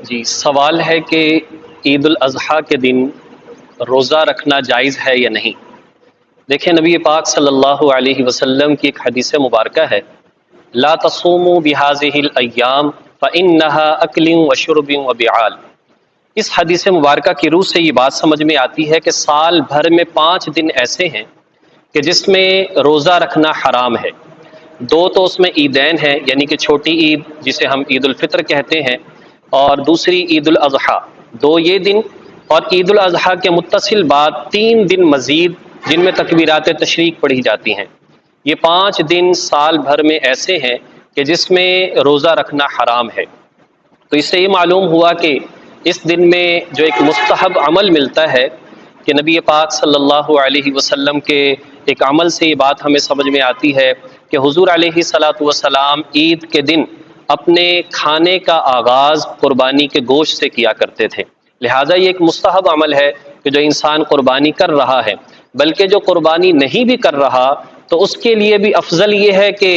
جی سوال ہے کہ عید الاضحیٰ کے دن روزہ رکھنا جائز ہے یا نہیں۔ دیکھیں نبی پاک صلی اللہ علیہ وسلم کی ایک حدیث مبارکہ ہے، لا تصوموا بهذه الايام فانها اکل وشرب وبعال۔ اس حدیث مبارکہ کی روح سے یہ بات سمجھ میں آتی ہے کہ سال بھر میں 5 دن ایسے ہیں کہ جس میں روزہ رکھنا حرام ہے۔ 2 تو اس میں عیدین ہیں، یعنی کہ چھوٹی عید جسے ہم عید الفطر کہتے ہیں، اور دوسری عید الاضحیٰ، 2 یہ دن، اور عید الاضحیٰ کے متصل بعد 3 دن مزید جن میں تکبیرات تشریق پڑھی جاتی ہیں۔ یہ 5 دن سال بھر میں ایسے ہیں کہ جس میں روزہ رکھنا حرام ہے۔ تو اس سے یہ معلوم ہوا کہ اس دن میں جو ایک مستحب عمل ملتا ہے کہ نبی پاک صلی اللہ علیہ وسلم کے ایک عمل سے یہ بات ہمیں سمجھ میں آتی ہے کہ حضور علیہ الصلاۃ والسلام عید کے دن اپنے کھانے کا آغاز قربانی کے گوشت سے کیا کرتے تھے۔ لہٰذا یہ ایک مستحب عمل ہے کہ جو انسان قربانی کر رہا ہے، بلکہ جو قربانی نہیں بھی کر رہا تو اس کے لیے بھی افضل یہ ہے کہ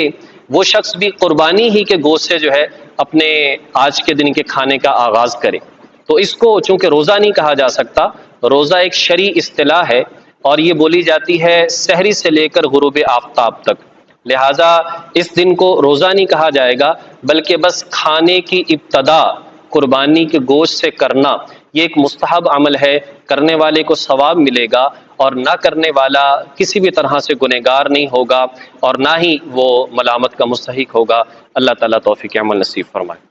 وہ شخص بھی قربانی ہی کے گوشت سے جو ہے اپنے آج کے دن کے کھانے کا آغاز کرے۔ تو اس کو چونکہ روزہ نہیں کہا جا سکتا، روزہ ایک شرعی اصطلاح ہے اور یہ بولی جاتی ہے سحری سے لے کر غروب آفتاب تک، لہٰذا اس دن کو روزہ نہیں کہا جائے گا، بلکہ بس کھانے کی ابتدا قربانی کے گوشت سے کرنا یہ ایک مستحب عمل ہے، کرنے والے کو ثواب ملے گا اور نہ کرنے والا کسی بھی طرح سے گنہگار نہیں ہوگا اور نہ ہی وہ ملامت کا مستحق ہوگا۔ اللہ تعالیٰ توفیق عمل نصیب فرمائے۔